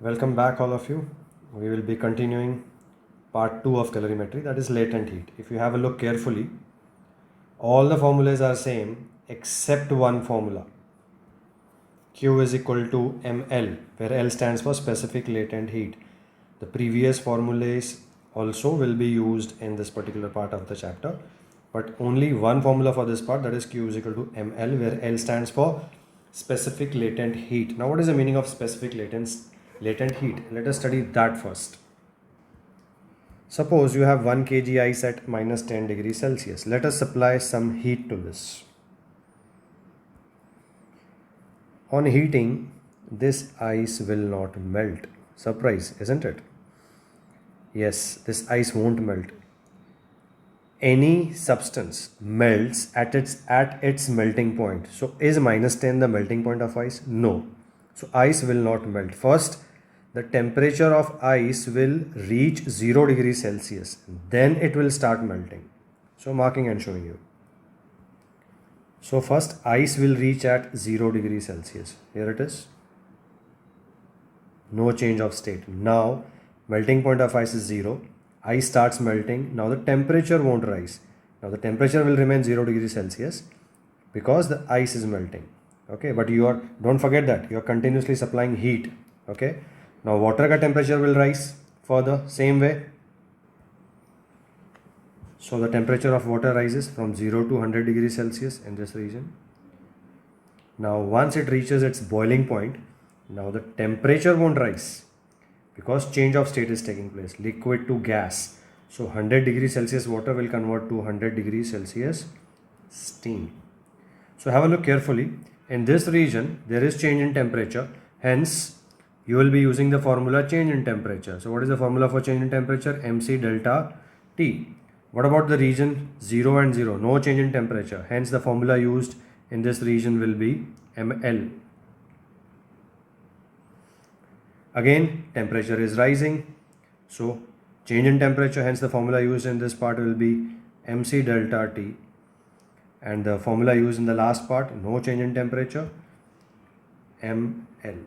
Welcome back all of you. We will be continuing part 2 of calorimetry, that is latent heat. If you have a look carefully, all the formulas are same except one formula. Q is equal to ml, where L stands for specific latent heat. The previous formulas also will be used in this particular part of the chapter, but only one formula for this part, that is Q is equal to ml, where L stands for specific latent heat. Now what is the meaning of specific latent heat? Let us study that first. Suppose you have 1 kg ice at minus 10 degrees Celsius. Let us supply some heat to this. On heating, this ice will not melt. Surprise, isn't it? Yes, this ice won't melt. Any substance melts at its melting point. So is minus 10 the melting point of ice? No. So ice will not melt. First, the temperature of ice will reach 0 degrees Celsius. Then it will start melting. So marking and showing you. So first ice will reach at 0 degrees Celsius. Here it is. No change of state. Now melting point of ice is 0. Ice starts melting. Now the temperature won't rise. Now the temperature will remain 0 degrees Celsius because the ice is melting. Okay, but don't forget that you are continuously supplying heat. Okay, now water ka temperature will rise further, same way. So the temperature of water rises from 0 to 100 degrees Celsius in this region. Now once it reaches its boiling point, now the temperature won't rise because change of state is taking place, liquid to gas. So 100 degrees Celsius water will convert to 100 degrees Celsius steam. So have a look carefully. In this region, there is change in temperature. Hence, you will be using the formula change in temperature. So what is the formula for change in temperature? MC delta T. What about the region 0 and 0? No change in temperature. Hence, the formula used in this region will be ml. Again, temperature is rising. So change in temperature. Hence, the formula used in this part will be MC delta T. And the formula used in the last part, no change in temperature, ml.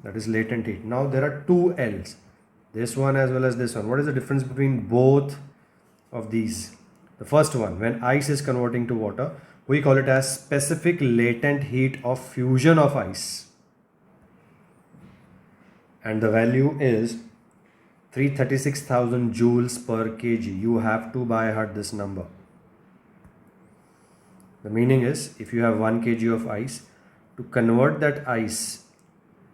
That is latent heat. Now there are two L's, this one as well as this one. What is the difference between both of these? The first one, when ice is converting to water, we call it as specific latent heat of fusion of ice. And the value is 336,000 joules per kg. You have to by heart this number. The meaning is, if you have 1 kg of ice, to convert that ice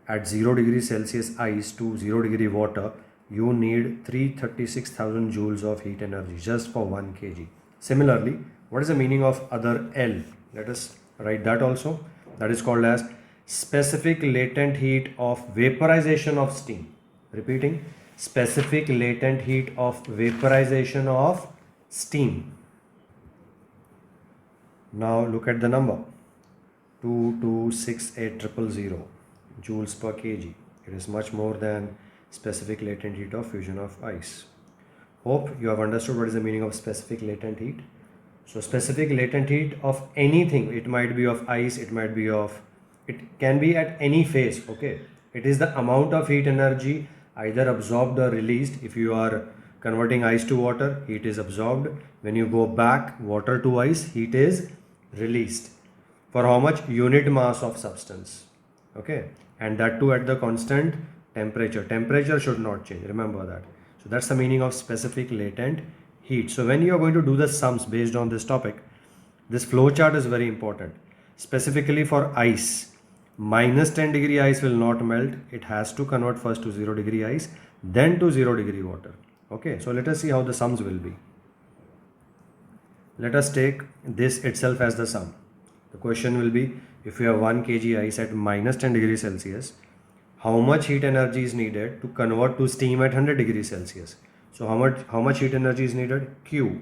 at 0 degrees Celsius ice to 0 degree water, you need 336,000 joules of heat energy just for 1 kg. Similarly, what is the meaning of other L? Let us write that also. That is called as specific latent heat of vaporization of steam. Repeating, specific latent heat of vaporization of steam. Now look at the number 2268000 joules per kg. It is much more than specific latent heat of fusion of ice. Hope you have understood what is the meaning of specific latent heat. So specific latent heat of anything, it might be of ice, it can be at any phase. Okay, it is the amount of heat energy either absorbed or released. If you are converting ice to water, heat is absorbed. When you go back water to ice, heat is released. For how much? Unit mass of substance. Okay, and that too at the constant temperature. Temperature should not change, remember that. So that's the meaning of specific latent heat. So when you are going to do the sums based on this topic, this flow chart is very important. Specifically for ice, minus 10 degree ice will not melt. It has to convert first to 0 degree ice, then to 0 degree water. Okay, so let us see how the sums will be. Let us take this itself as the sum. The question will be, if you have 1 kg ice at minus 10 degrees Celsius, how much heat energy is needed to convert to steam at 100 degrees Celsius? So how much heat energy is needed? Q,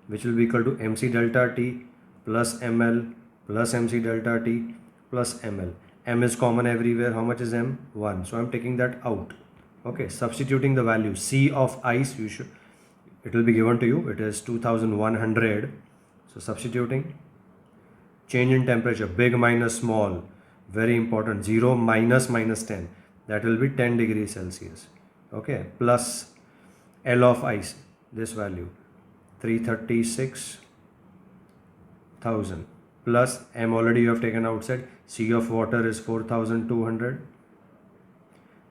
which will be equal to MC delta T plus ml plus MC delta T plus ml. M is common everywhere. How much is M? 1. So I'm taking that out. Okay, substituting the value C of ice, it will be given to you. It is 2100. So substituting. Change in temperature, big minus small, very important. 0 minus 10. that will be 10 degrees Celsius. Okay, plus L of ice, this value 336,000, plus M already you have taken outside, C of water is 4,200,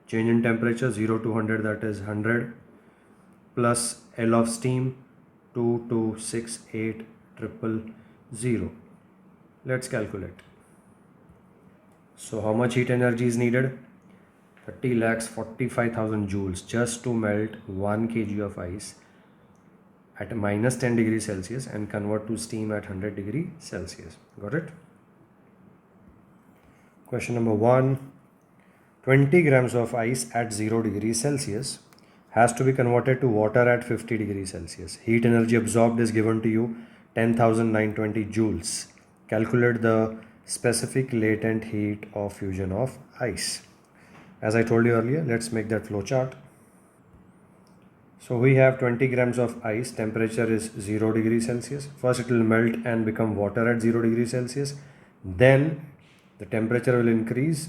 change in temperature 0 to 100, that is 100, plus L of steam 2268000. Let's calculate. So how much heat energy is needed? 30,45,000 joules just to melt 1 kg of ice at minus 10 degrees Celsius and convert to steam at 100 degrees Celsius. Got it? Question number 1. 20 grams of ice at 0 degrees Celsius has to be converted to water at 50 degrees Celsius. Heat energy absorbed is given to you 10,920 joules. Calculate the specific latent heat of fusion of ice. As I told you earlier, let's make that flow chart. So we have 20 grams of ice, temperature is 0 degrees Celsius. First it will melt and become water at 0 degrees Celsius. Then the temperature will increase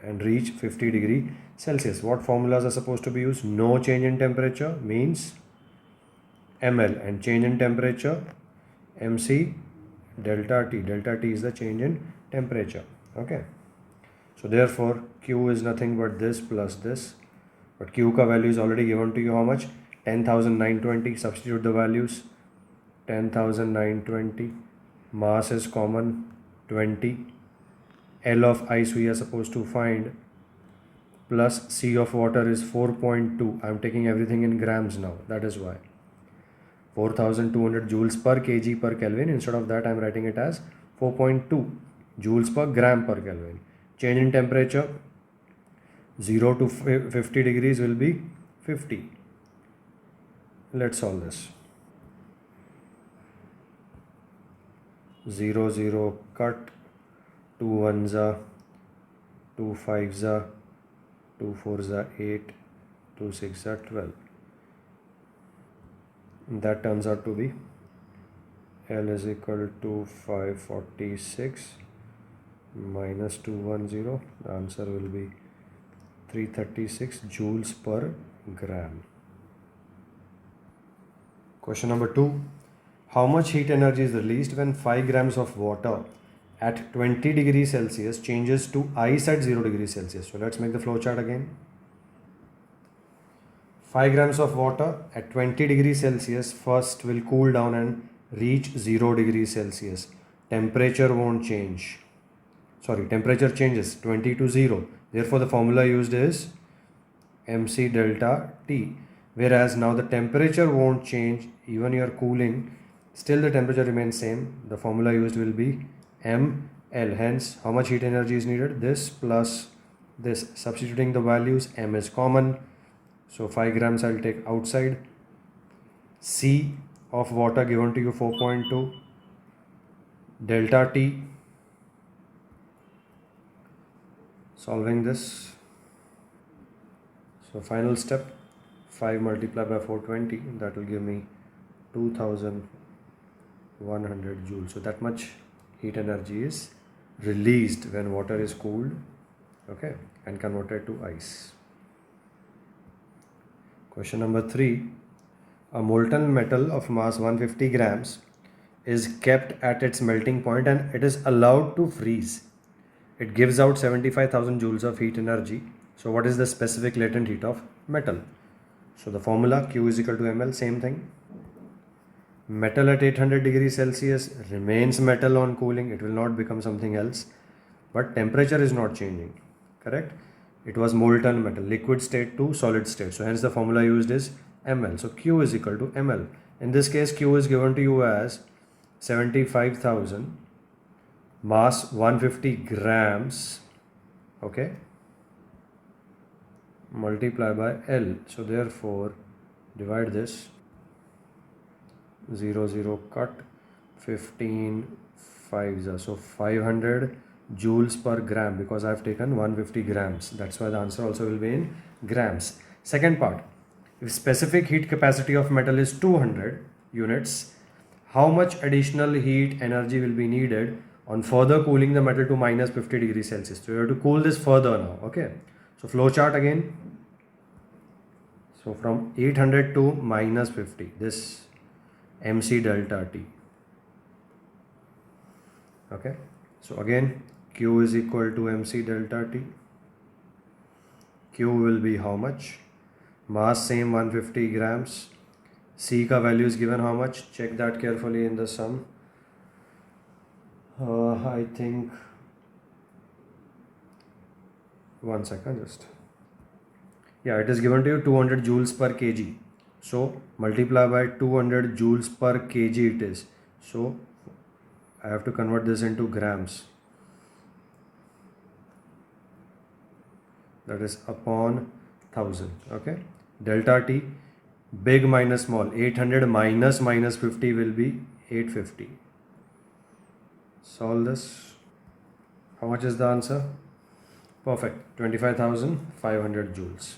and reach 50 degrees Celsius. What formulas are supposed to be used? No change in temperature means ml, and change in temperature mc delta T. Delta T is the change in temperature. Okay. So therefore Q is nothing but this plus this. But Q ka value is already given to you. How much? 10,920. Substitute the values. 10,920. Mass is common. 20. L of ice we are supposed to find. Plus C of water is 4.2. I am taking everything in grams now. That is why. 4,200 joules per kg per Kelvin. Instead of that I am writing it as 4.2 joules per gram per Kelvin. Change in temperature 0 to 50 degrees will be 50. Let's solve this. 0 0 cut, 2 1s are 2 5s are 2 4s are 8, 2 6s are 12. That turns out to be L is equal to 546 minus 210. The answer will be 336 joules per gram. Question number 2. How much heat energy is released when 5 grams of water at 20 degrees Celsius changes to ice at 0 degrees Celsius? So let's make the flow chart again. 5 grams of water at 20 degrees Celsius first will cool down and reach 0 degrees Celsius. Temperature won't change. Temperature changes 20 to 0. Therefore, the formula used is mc delta T. Whereas now the temperature won't change, even you are cooling, still the temperature remains same. The formula used will be ml. Hence, how much heat energy is needed? This plus this. Substituting the values, m is common. So 5 grams I'll take outside. C of water given to you 4.2. Delta T. Solving this. So final step, 5 multiplied by 420, that will give me 2100 joules. So that much heat energy is released when water is cooled, okay, and converted to ice. Question number 3. A molten metal of mass 150 grams is kept at its melting point and it is allowed to freeze. It gives out 75,000 joules of heat energy. So what is the specific latent heat of metal? So the formula Q is equal to ml, same thing. Metal at 800 degrees Celsius remains metal on cooling. It will not become something else. But temperature is not changing. Correct? It was molten metal, liquid state to solid state. So hence the formula used is ml. So Q is equal to ml. In this case, Q is given to you as 75,000, mass 150 grams, okay, multiply by L. So therefore divide this, 0 0 cut, 15 5s, so 500 joules per gram, because I have taken 150 grams. That's why the answer also will be in grams. Second part, if specific heat capacity of metal is 200 units, how much additional heat energy will be needed on further cooling the metal to minus 50 degrees Celsius? So you have to cool this further now, okay. So flow chart again. So from 800 to minus 50, this MC delta T. Okay. So again, Q is equal to MC delta T. Q will be how much? Mass same 150 grams. C ka value is given how much? Check that carefully in the sum. I think 1 second just. Yeah, it is given to you 200 joules per kg. So multiply by 200 joules per kg it is. So I have to convert this into grams. That is upon 1000. Okay. Delta T, big minus small. 800 minus minus 50 will be 850. Solve this. How much is the answer? Perfect. 25,500 joules.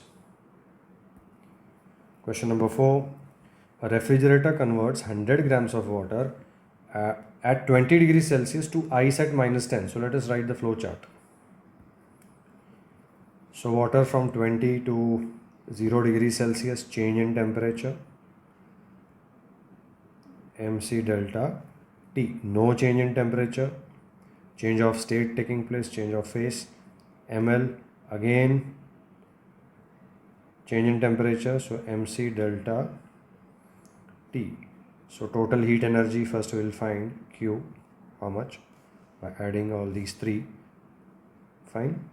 Question number 4. A refrigerator converts 100 grams of water at 20 degrees Celsius to ice at minus 10. So let us write the flow chart. So water from 20 to 0 degrees Celsius, change in temperature, MC delta T. No change in temperature, change of state taking place, change of phase, ml, again change in temperature, so MC delta T. So total heat energy, first we will find Q, how much, by adding all these three. Fine.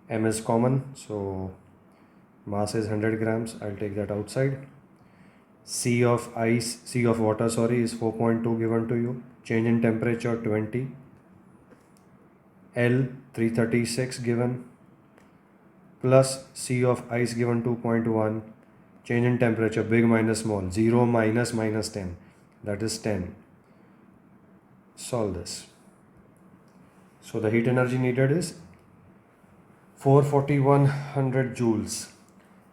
M is common, so mass is 100 grams, I'll take that outside. C of water is 4.2 given to you. Change in temperature 20. L 336 given, plus C of ice given 2.1. Change in temperature, big minus small, 0 minus minus 10, that is 10. Solve this. So the heat energy needed is 44100 joules.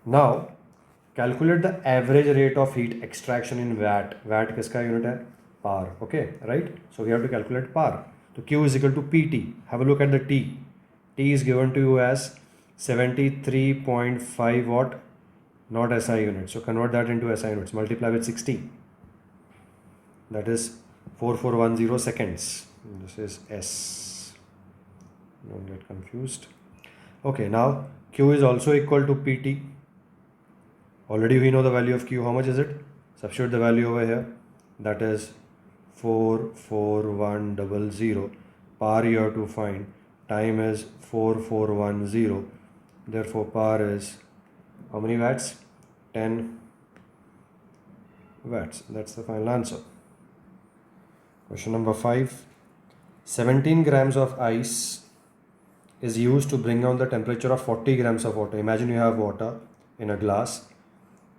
Now calculate the average rate of heat extraction in watt. Watt kiska unit hai? Power. Okay, right? So we have to calculate power. So Q is equal to PT. Have a look at the T. T is given to you as 73.5 watt, not SI units. So convert that into SI units. Multiply with 60. That is 4410 seconds. This is S. Don't get confused. Okay, now Q is also equal to PT. Already we know the value of Q. How much is it? Substitute the value over here. That is 44100. Power you have to find. Time is 4410. Therefore power is how many watts? 10 watts. That's the final answer. Question number 5. 17 grams of ice is used to bring down the temperature of 40 grams of water. Imagine you have water in a glass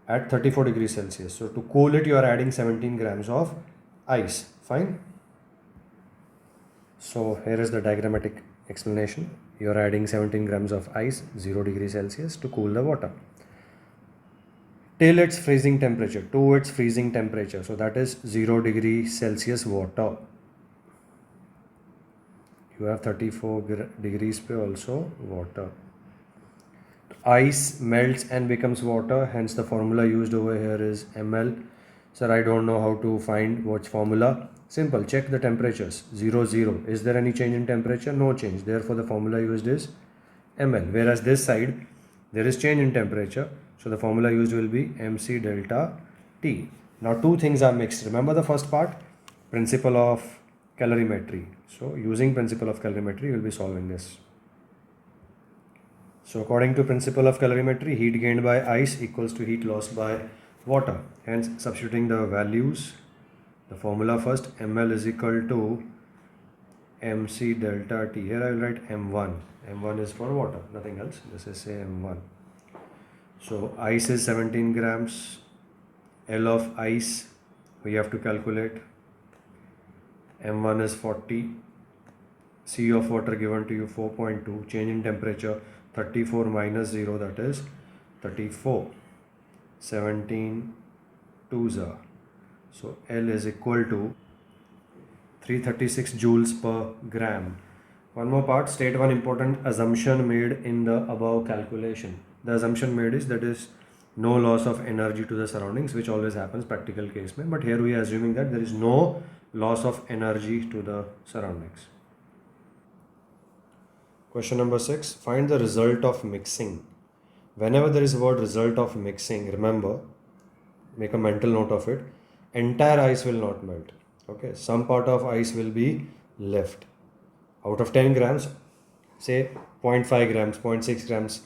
at 34 degrees Celsius. So to cool it, you are adding 17 grams of ice. Fine. So here is the diagrammatic explanation. You are adding 17 grams of ice, 0 degrees Celsius, to cool the water till its freezing temperature, to its freezing temperature. So that is 0 degrees Celsius water. You have 34 degrees pe also water. Ice melts and becomes water, hence the formula used over here is ml. Sir, I don't know how to find what formula. Simple, check the temperatures. 0, 0. Is there any change in temperature? No change. Therefore, the formula used is ml. Whereas this side, there is change in temperature. So the formula used will be MC delta T. Now two things are mixed. Remember the first part? Principle of calorimetry. So using principle of calorimetry, you will be solving this. So according to principle of calorimetry, heat gained by ice equals to heat lost by water. Hence substituting the values, the formula first, ml is equal to MC delta T. Here I will write M1. M1 is for water, nothing else. This is say M1. So ice is 17 grams. L of ice we have to calculate. M1 is 40. C of water given to you 4.2. Change in temperature 34 minus 0, that is 34. 17 2s are. So L is equal to 336 joules per gram. One more part, state one important assumption made in the above calculation. The assumption made is that is no loss of energy to the surroundings, which always happens practical case mein, but here we are assuming that there is no loss of energy to the surroundings. Question number 6, find the result of mixing. Whenever there is a word result of mixing, remember, make a mental note of it, entire ice will not melt. Okay, some part of ice will be left. Out of 10 grams, say 0.5 grams, 0.6 grams,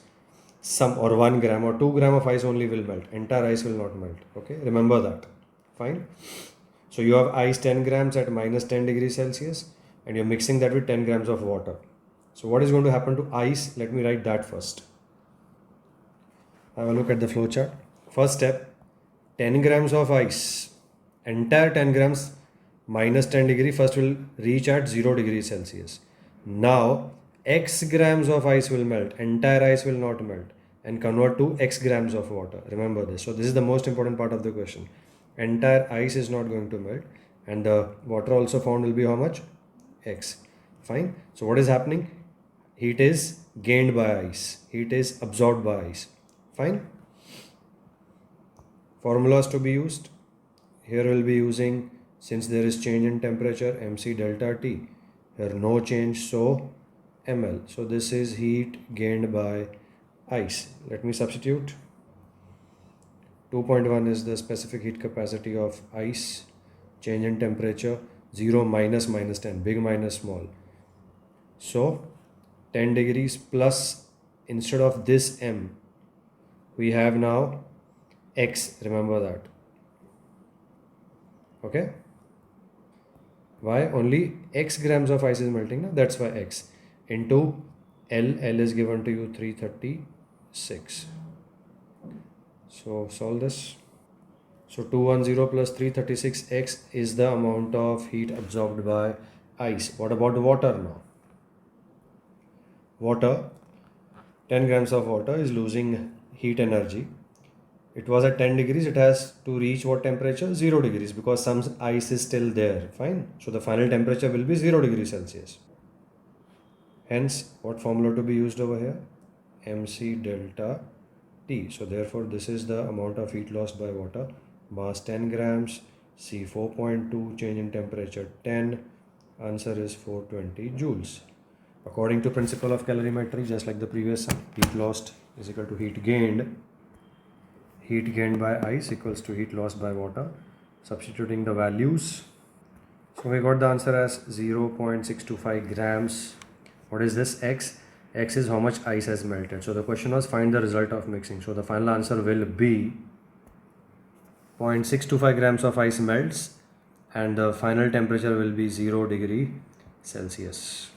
some or 1 gram or 2 gram of ice only will melt. Entire ice will not melt. Okay, remember that. Fine. So you have ice 10 grams at minus 10 degrees Celsius and you're mixing that with 10 grams of water. So what is going to happen to ice? Let me write that first. Have a look at the flow chart. First step, 10 grams of ice. Entire 10 grams minus 10 degree first will reach at 0 degrees Celsius. Now x grams of ice will melt. Entire ice will not melt and convert to x grams of water. Remember this. So this is the most important part of the question. Entire ice is not going to melt and the water also found will be how much? X. Fine. So what is happening? Heat is gained by ice. Heat is absorbed by ice. Fine. Formulas to be used. Here we'll be using, since there is change in temperature, mc delta T. Here no change, so ml. So this is heat gained by ice. Let me substitute. 2.1 is the specific heat capacity of ice. Change in temperature, 0 minus minus 10, big minus small. So 10 degrees plus, instead of this m, we have now x, remember that. Okay. Why? Only x grams of ice is melting now, that's why x into L is given to you 336. So solve this. So 210 plus 336x is the amount of heat absorbed by ice. What about the water now? Water, 10 grams of water is losing heat energy. It was at 10 degrees, it has to reach what temperature? 0 degrees, because some ice is still there. Fine. So the final temperature will be 0 degrees Celsius. Hence, what formula to be used over here? mc delta T. So therefore, this is the amount of heat lost by water. Mass 10 grams, C 4.2, change in temperature 10. Answer is 420 joules. According to principle of calorimetry, just like the previous one, heat lost is equal to heat gained. Heat gained by ice equals to heat lost by water. Substituting the values. So we got the answer as 0.625 grams. What is this? X. X is how much ice has melted. So the question was find the result of mixing. So the final answer will be 0.625 grams of ice melts and the final temperature will be 0 degree Celsius.